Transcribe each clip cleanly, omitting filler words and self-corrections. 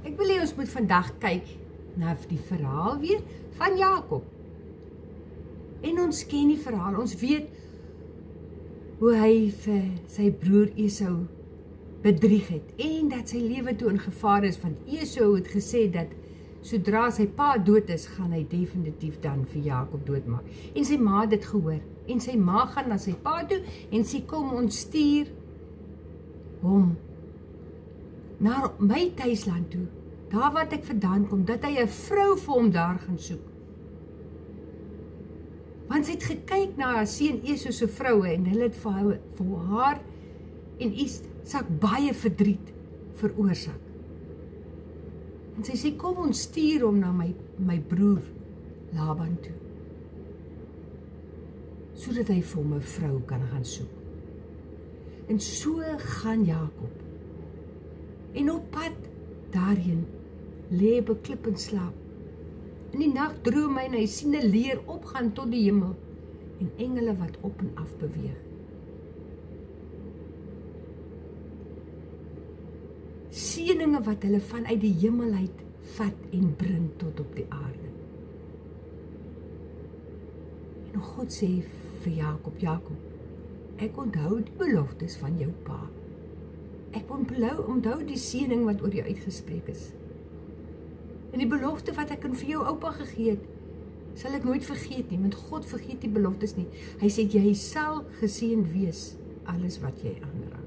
Ek wil hê ons moet vandag kyk na die verhaal weer van Jakob. En ons ken die verhaal, ons weet hoe hy vir sy broer Esau bedrieg het en dat sy lewe toe in gevaar is, want Esau het gesê dat sodra sy pa dood is, gaan hy definitief dan vir Jakob doodmaak. En sy ma het dit gehoor, en sy ma gaan na sy pa toe, en sy kom ons stuur hom na my tuisland toe, daar wat ek vandaan kom, dat hy 'n vrou vir hom daar gaan soek. Want sy het gekyk na haar seun Esau se vroue, en hulle het vir haar en Isak baie verdriet veroorsaak. En sy sê, kom ons stuur hom na my broer Laban toe, sodat hy vir hom 'n vrou kan gaan soek. En so gaan Jakob. En op pad daarheen lê beklip en slaap. In die nag droom hy en hy sien 'n leer opgaan tot die hemel en engele wat op en af beweeg. Seëninge wat hulle vanuit die hemel uit vat en bring tot op die aarde. En God sê vir Jakob, Jakob, ek onthou die beloftes van jou pa. Ek onthou die seëning wat oor jou uitgespreek is. En die belofte wat ek vir jou oupa gegee het, sal ek nooit vergeet nie, want God vergeet die beloftes nie. Hy sê, jy sal geseënd wees, alles wat jy aanraak.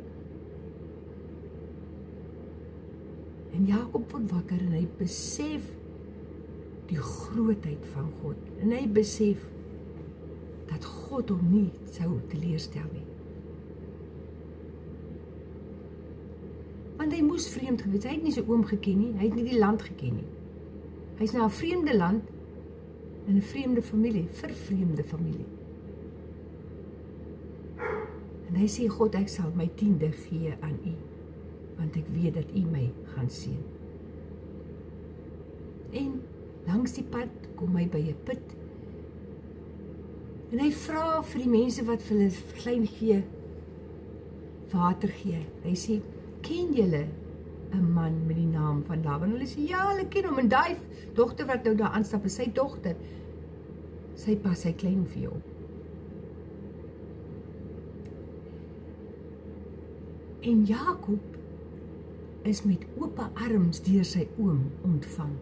En Jakob word wakker en hy besef die grootheid van God. En hy besef dat God hom nie sou teleurstel nie. Want hy moes vreemd gewees, hy het nie sy oom geken nie, hy het nie die land geken nie. Hy is na 'n vreemde land, in 'n vreemde familie, vervreemde familie. En hy sê, God, ek sal my 10de gee aan u, want ek weet dat u my gaan seën. En langs die pad kom hy by 'n put, en hy vra vir die mense wat vir hulle klein gee, water gee. Hy sê, ken julle 'n man met die naam van Laban? Hulle sê, ja, hulle ken hom, en die dogter wat nou daar aanstap is sy dogter. Sy pas sy klein vir jou. En Jakob is met oop arms deur sy oom ontvang.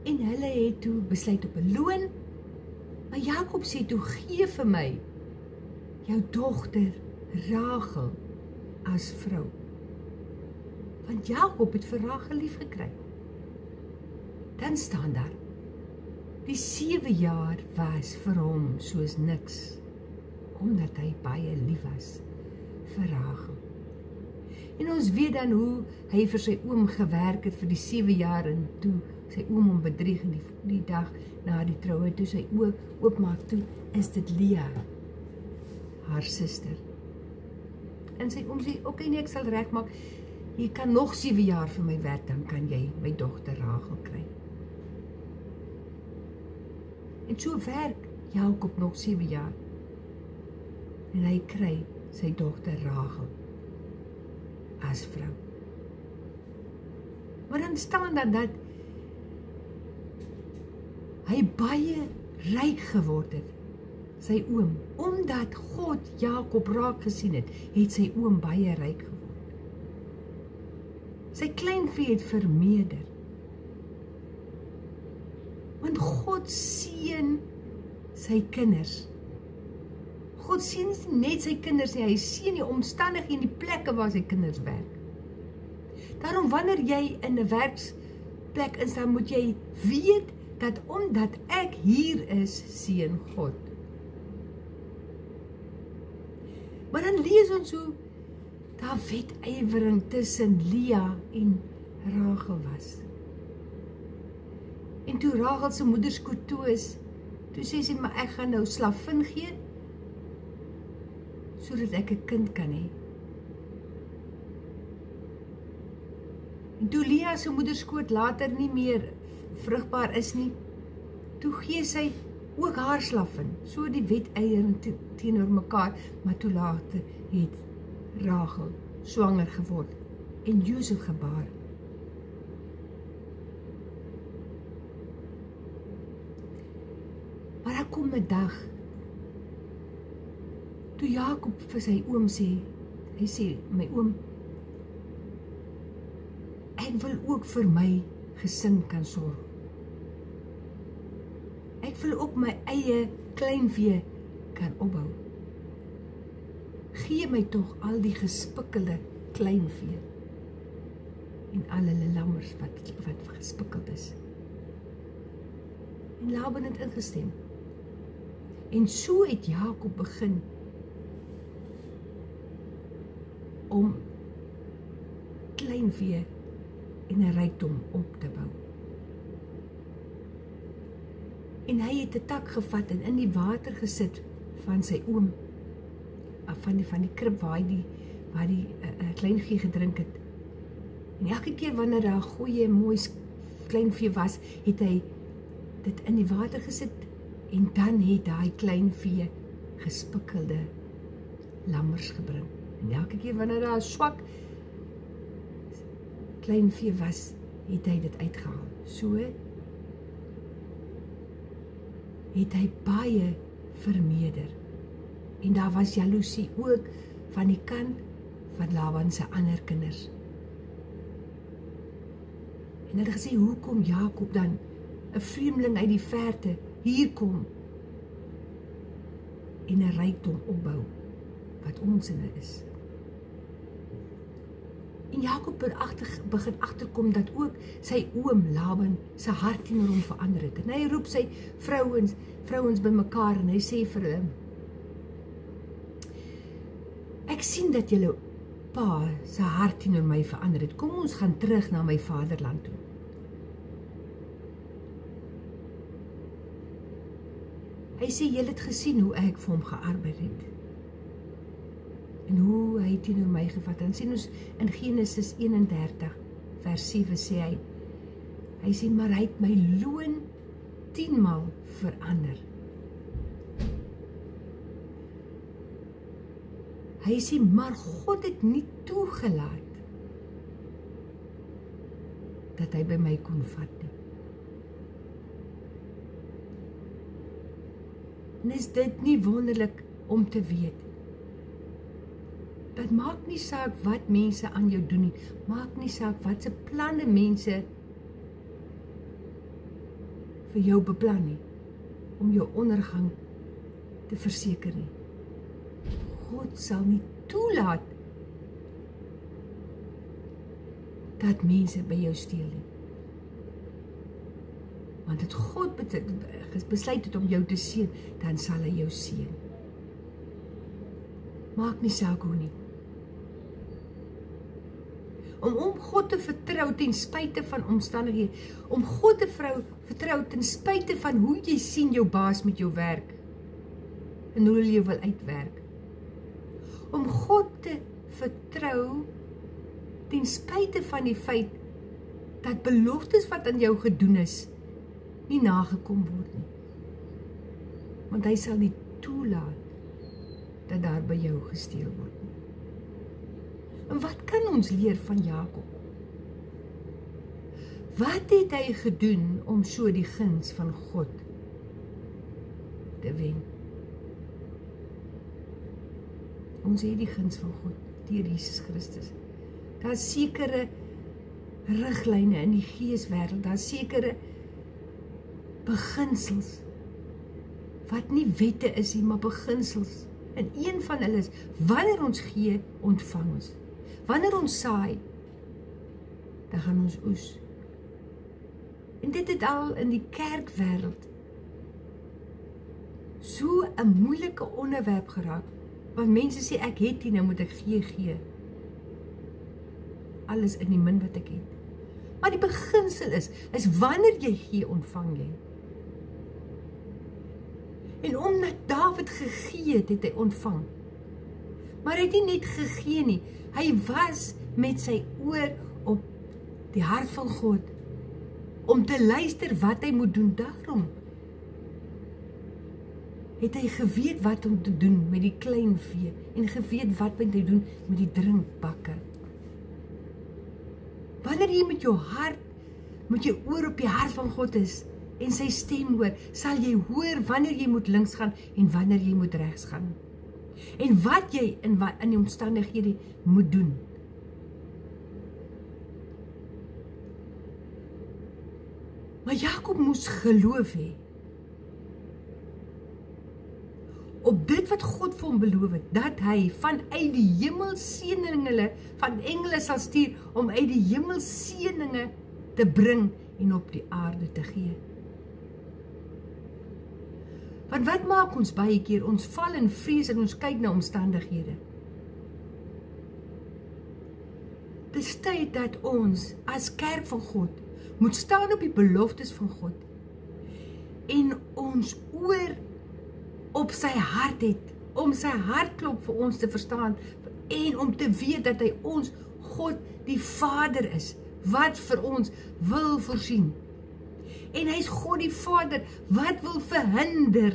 En hulle het toe besluit op 'n loon, maar Jakob sê toe, gee vir my jou dogter Rachel as vrou. Want Jakob het vir Rachel lief gekry. Dan staan daar, die 7 jaar was vir hom soos niks, omdat hy baie lief was vir Rachel. En ons weet dan hoe hy vir sy oom gewerk het vir die 7 jaar, en toe sy oom hom bedrieg in die dag na die troue, toe sy oog oopmaak, toe is dit Lea, haar suster. En sy oom sê, oké, nee, ek sal regmaak, jy kan nog 7 jaar vir my werk, dan kan jy my dogter Rachel kry. En so werk Jakob nog 7 jaar, en hy kry sy dogter Rachel as vrou. Maar dan staan daar dat hy baie ryk geword het, sy oom, omdat God Jakob raak gesien het, het sy oom baie ryk geword. Sy kleinvee het vermeerder. Want God seën sy kinders. God seën net sy kinders nie, hy seën die omstandighede en die plekke waar sy kinders werk. Daarom wanneer jy in 'n werksplek is, dan moet jy weet dat omdat ek hier is, seën God. Maar dan lees ons hoe daar wedywering tussen Lea en Rachel was. En toe Rachel se moeder skoot toe is, toe sê sy, maar ek gaan nou slavin gee, sodat ek 'n kind kan hê. En toe Lea se moederskoot later nie meer vrugbaar is nie, toe gee sy ook haar slavin, so die wedeiering teenoor mekaar, maar toe later het Rachel swanger geword en Josef gebaar. Maar daar kom 'n dag, toe Jakob vir sy oom sê, hy sê, my oom, ek wil ook vir my gesin kan sorg. Ek wil ook my eie kleinvee kan opbou. Gee my tog al die gespikkelde kleinvee en al hulle lammers wat gespikkeld is. En Laban het ingestem. En so het Jakob begin om kleinvee en 'n rykdom op te bou. En hy het 'n tak gevat en in die water gesit van sy oom, van die krib waar die kleinvee gedrink het. En elke keer wanneer daar 'n goeie, mooi kleinvee was, het hy dit in die water gesit en dan het daai kleinvee gespikkelde lammers gebring. En elke keer wanneer daar 'n swak kleinvee was, het hy dit uitgehaal. So het hy baie vermeerder. En daar was jaloesie ook van die kant van Laban se ander kinders. En hulle gesê, hoe kom Jakob dan, 'n vreemdeling uit die verte, hier kom en 'n rykdom opbou wat onsinne is. En Jakob begin agterkom dat ook sy oom Laban sy hart teenoor hom verander het. En hy roep sy vrouens bymekaar en hy sê vir hulle, ek sien dat julle pa sy hart teenoor my verander het. Kom ons gaan terug na my vaderland toe. Hy sê, julle het gesien hoe ek vir hom gearbeid het. En hoe hy teenoor my gevat. Dan sien ons in Genesis 31 vers 7 sê hy sê, maar hy het my loon 10 maal verander. Hy sê, maar God het nie toegelaat dat hy by my kon vat nie. En is dit nie wonderlik om te weet? Dat maak nie saak wat mense aan jou doen nie, maak nie saak wat se planne mense vir jou beplan nie, om jou ondergang te verseker nie. God sal nie toelaat dat mense by jou steel nie. Want het God besluit het om jou te seën, dan sal hy jou seën. Maak nie saak hoe nie. Om God te vertrou ten spyte van omstandighede, om God te vertrou ten spyte van hoe jy sien jou baas met jou werk, en hoe jy wil uitwerk. Om God te vertrou ten spyte van die feit dat beloftes wat aan jou gedoen is, nie nagekom word nie. Want hy sal nie toelaat dat daar by jou gesteel word nie. En wat kan ons leer van Jakob? Wat het hy gedoen om so die guns van God te wen? Ons het die guns van God deur Jesus Christus. Daar is sekere riglyne in die geeswêreld, daar is sekere beginsels wat nie wette is nie, maar beginsels. En een van hulle is, wanneer ons gee, ontvang ons. Wanneer ons saai, dan gaan ons oes. En dit het al in die kerkwêreld so 'n moeilike onderwerp geraak, want mense sê ek het nie, nou moet ek gee. Alles in die min wat ek het. Maar die beginsel is wanneer jy gee, ontvang jy. En omdat Dawid gegee het, het hy ontvang. Maar hy het nie net gegee nie, hy was met sy oor op die hart van God, om te luister wat hy moet doen. Daarom het hy geweet wat om te doen met die klein vee en geweet wat om te doen met die drinkbakke. Wanneer jy met jou hart, met jou oor op die hart van God is en sy stem hoor, sal jy hoor wanneer jy moet links gaan en wanneer jy moet regs gaan. En wat jy in die omstandighede moet doen. Maar Jakob moes geloof hê op dit wat God vir hom beloof het, dat hy vanuit die hemelseëninge van engele sal stuur om uit die hemelseëninge te bring en op die aarde te gee. Want wat maak ons baie keer? Ons val in vrees en ons kyk na omstandighede. Dit is tyd dat ons as kerk van God moet staan op die beloftes van God en ons oor op sy hart het, om sy hartklop vir ons te verstaan en om te weet dat hy ons God die Vader is, wat vir ons wil voorsien. En hy is God die Vader, wat wil verhinder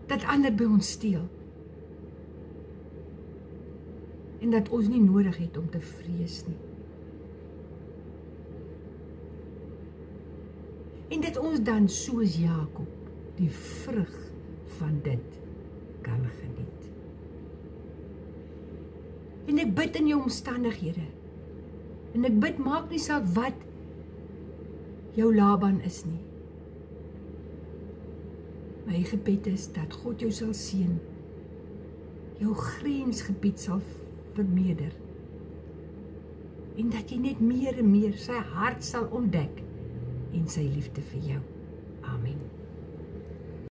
dat ander by ons steel. En dat ons nie nodig het om te vrees nie. En dat ons dan soos Jakob die vrug van dit kan geniet. En ek bid in jou omstandighede. En ek bid, maak nie saak wat jou Laban is nie. My gebed is dat God jou sal seën, jou grensgebied sal vermeerder, en dat jy net meer en meer sy hart sal ontdek, en sy liefde vir jou. Amen.